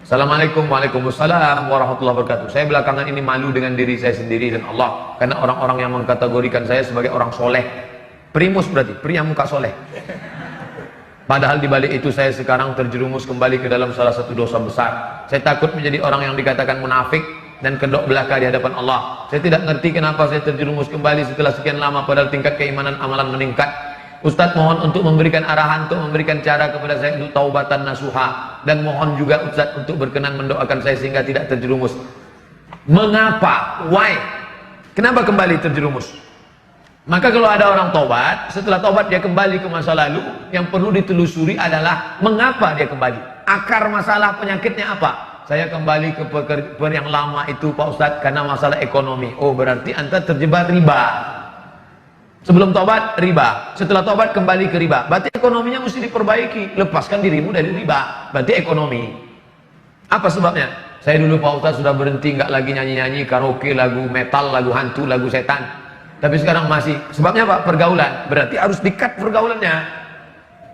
Assalamualaikum, waalaikumsalam warahmatullahi wabarakatuh. Saya belakangan ini malu dengan diri saya sendiri dan Allah, karena orang-orang yang mengkategorikan saya sebagai orang soleh. Primus berarti, pria muka soleh. Padahal di balik itu saya sekarang terjerumus kembali ke dalam salah satu dosa besar. Saya takut menjadi orang yang dikatakan munafik dan kedok belaka di hadapan Allah. Saya tidak ngerti kenapa saya terjerumus kembali setelah sekian lama, padahal tingkat keimanan amalan meningkat. Ustadz mohon untuk memberikan arahan, untuk memberikan cara kepada saya untuk taubatan nasuha, dan mohon juga Ustadz untuk berkenan mendoakan saya sehingga tidak terjerumus. Mengapa? Why? Kenapa kembali terjerumus? Maka kalau ada orang taubat, setelah taubat dia kembali ke masa lalu, yang perlu ditelusuri adalah mengapa dia kembali. Akar masalah penyakitnya apa? Saya kembali ke pekerjaan yang lama itu Pak Ustadz karena masalah ekonomi. Oh, berarti Anda terjebak riba. Sebelum tobat riba, setelah tobat kembali ke riba. Berarti ekonominya mesti diperbaiki. Lepaskan dirimu dari riba. Berarti ekonomi. Apa sebabnya? Saya dulu Pak Ustadz sudah berhenti, nggak lagi nyanyi-nyanyi karaoke, lagu metal, lagu hantu, lagu setan. Tapi sekarang masih. Sebabnya apa? Pergaulan. Berarti harus di-cut pergaulannya.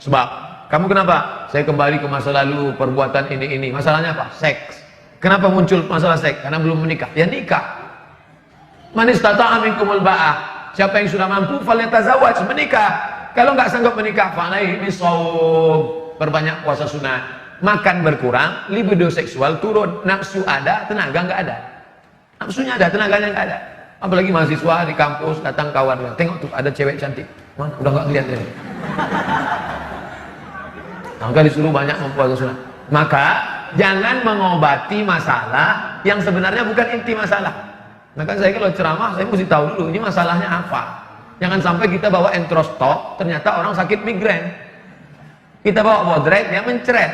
Sebab kamu kenapa? Saya kembali ke masa lalu, perbuatan ini. Masalahnya apa? Seks. Kenapa muncul masalah seks? Karena belum menikah. Ya nikah. Man istata'a minkumul ba'ah. Siapa yang sudah mampu falyatazawwaj, menikah. Kalau nggak sanggup menikah, falaihi bisawm, perbanyak puasa sunat. Makan berkurang, libido seksual turun, nafsu ada, tenaga nggak ada. Nafsunya ada, tenaganya nggak ada. Apalagi mahasiswa di kampus datang kawan, tengok tuh ada cewek cantik. Mana? Udah nggak lihat ini. Maka disuruh banyak mempuasa sunat. Maka jangan mengobati masalah yang sebenarnya bukan inti masalah. Maka saya kalau ceramah, saya mesti tahu dulu ini masalahnya apa. Jangan sampai kita bawa entrostok, ternyata orang sakit migrain. Kita bawa bodrek, dia mencret,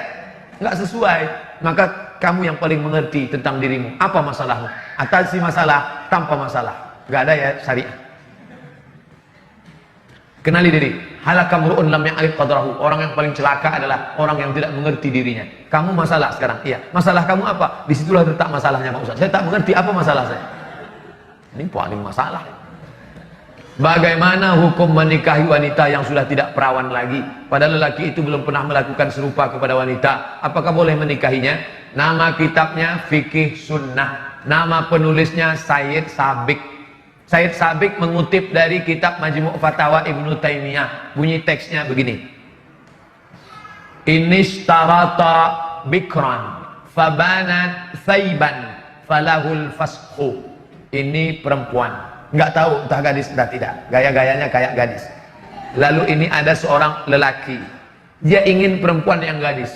nggak sesuai. Maka kamu yang paling mengerti tentang dirimu. Apa masalahmu? Atasi masalah tanpa masalah. Nggak ada ya syariah. Kenali diri. Halakamru'un lam ya'rif qadrahu. Orang yang paling celaka adalah orang yang tidak mengerti dirinya. Kamu masalah sekarang. Iya. Masalah kamu apa? Disitulah letak masalahnya Pak Ustaz. Saya tak mengerti apa masalah saya. Ini paling masalah. Bagaimana hukum menikahi wanita yang sudah tidak perawan lagi, padahal lelaki itu belum pernah melakukan serupa kepada wanita? Apakah boleh menikahinya? Nama kitabnya Fikih Sunnah, nama penulisnya Sayyid Sabiq. Sayyid Sabiq mengutip dari kitab Majmu' Fatawa Ibnu Taimiyah. Bunyi teksnya begini: Inishtarata bikran fabanat thayban falahul fasqu. Ini perempuan, nggak tahu entah gadis entah tidak, gaya-gayanya kayak gadis. Lalu ini ada seorang lelaki, dia ingin perempuan yang gadis.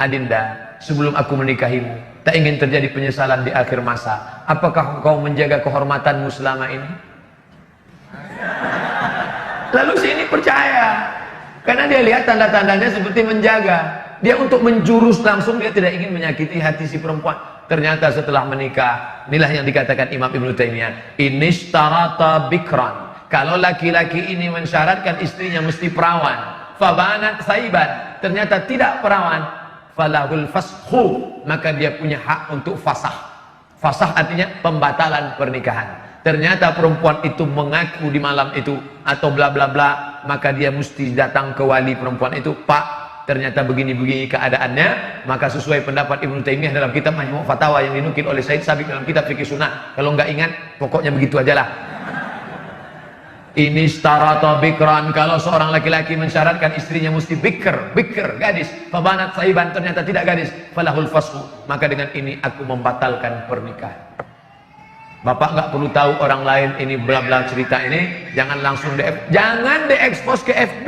Adinda, sebelum aku menikahimu, tak ingin terjadi penyesalan di akhir masa. Apakah kau menjaga kehormatanmu selama ini? Lalu si ini percaya, karena dia lihat tanda-tandanya seperti menjaga. Dia untuk menjurus langsung, dia tidak ingin menyakiti hati si perempuan. Ternyata setelah menikah, inilah yang dikatakan Imam Ibnu Taimiyah, inishtarata bikran. Kalau laki-laki ini mensyaratkan istrinya mesti perawan, fabanat saiban, ternyata tidak perawan, falahul fashu, maka dia punya hak untuk fasah. Fasah artinya pembatalan pernikahan. Ternyata perempuan itu mengaku di malam itu atau bla bla bla, maka dia mesti datang ke wali perempuan itu, Pak, ternyata begini-begini keadaannya. Maka sesuai pendapat Ibnu Taimiyah dalam kitab Majmu' Fatawa yang dinukil oleh Sayyid Sabiq dalam kitab Fikih Sunnah. Kalau nggak ingat, pokoknya begitu aja lah. Ini starata bikran, kalau seorang laki-laki mensyaratkan istrinya mesti bikr, gadis, fabanat saiban, ternyata tidak gadis, falahul fashu, maka dengan ini aku membatalkan pernikahan. Bapak nggak perlu tahu orang lain ini bla bla cerita ini, jangan langsung jangan diekspos ke FB.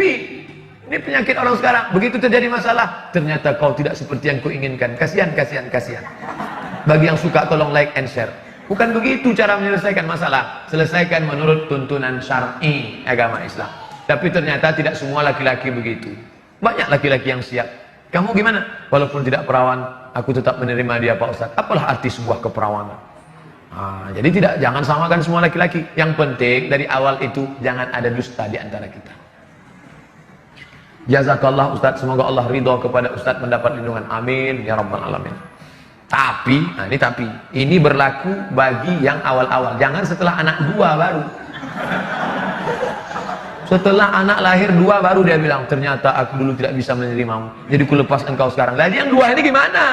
Ini penyakit orang sekarang. Begitu terjadi masalah, ternyata kau tidak seperti yang kuinginkan. Kasihan. Bagi yang suka tolong like and share. Bukan begitu cara menyelesaikan masalah. Selesaikan menurut tuntunan syar'i agama Islam. Tapi ternyata tidak semua laki-laki begitu. Banyak laki-laki yang siap. Kamu gimana? Walaupun tidak perawan, aku tetap menerima dia Pak Ustaz. Apalah arti sebuah keperawanan? Jadi jangan samakan semua laki-laki. Yang penting dari awal itu jangan ada dusta di antara kita. Jazakallah Ustaz, semoga Allah ridho kepada Ustaz, mendapat lindungan, amin ya rabbal alamin. Tapi ini berlaku bagi yang awal-awal, jangan setelah anak 2 baru. Setelah anak lahir 2 baru dia bilang, ternyata aku dulu tidak bisa menerimamu, jadi ku lepas engkau sekarang. Jadi yang 2 ini gimana?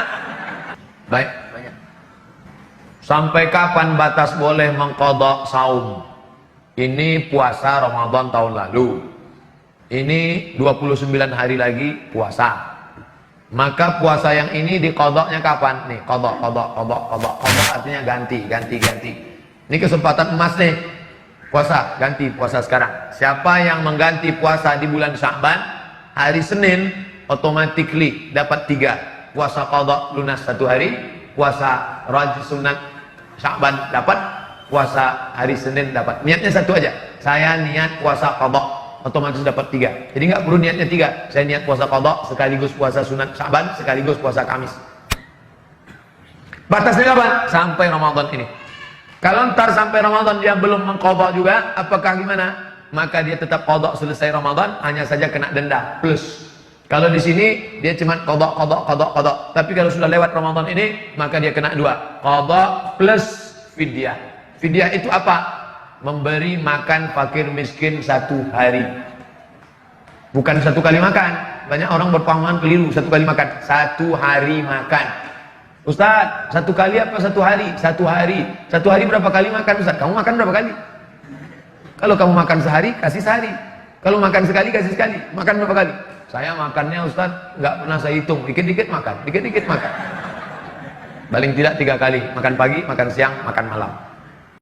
Baik. Sampai kapan batas boleh mengqadha saum? Ini puasa Ramadan tahun lalu. Ini 29 hari lagi puasa. Maka puasa yang ini diqadhanya kapan? Nih, qadha artinya ganti. Ini kesempatan emas nih. Puasa, ganti puasa sekarang. Siapa yang mengganti puasa di bulan Sya'ban, hari Senin automatically dapat 3. Puasa qadha lunas 1 hari, puasa rajab sunat Sya'ban dapat, puasa hari Senin dapat. Niatnya 1 aja. Saya niat puasa qadha, otomatis dapat 3. Jadi nggak perlu niatnya 3. Saya niat puasa qadha sekaligus puasa sunat Sya'ban sekaligus puasa Kamis. Batasnya kapan? Sampai Ramadan ini. Kalau ntar sampai Ramadan dia belum mengqadha juga, apakah gimana? Maka dia tetap qadha selesai Ramadan, hanya saja kena denda plus. Kalau di sini dia cuma qadha. Tapi kalau sudah lewat Ramadan ini, maka dia kena 2. Qadha plus fidyah. Fidyah itu apa? Memberi makan fakir miskin 1 hari. Bukan 1 kali makan. Banyak orang berpemahaman keliru, 1 kali makan. 1 hari makan. Ustaz, 1 kali apa 1 hari? 1 hari. 1 hari berapa kali makan Ustaz? Kamu makan berapa kali? Kalau kamu makan sehari, kasih sehari. Kalau makan sekali, kasih sekali. Makan berapa kali? Saya makannya Ustaz, nggak pernah saya hitung. Dikit-dikit makan, dikit-dikit makan. Paling tidak 3 kali. Makan pagi, makan siang, makan malam.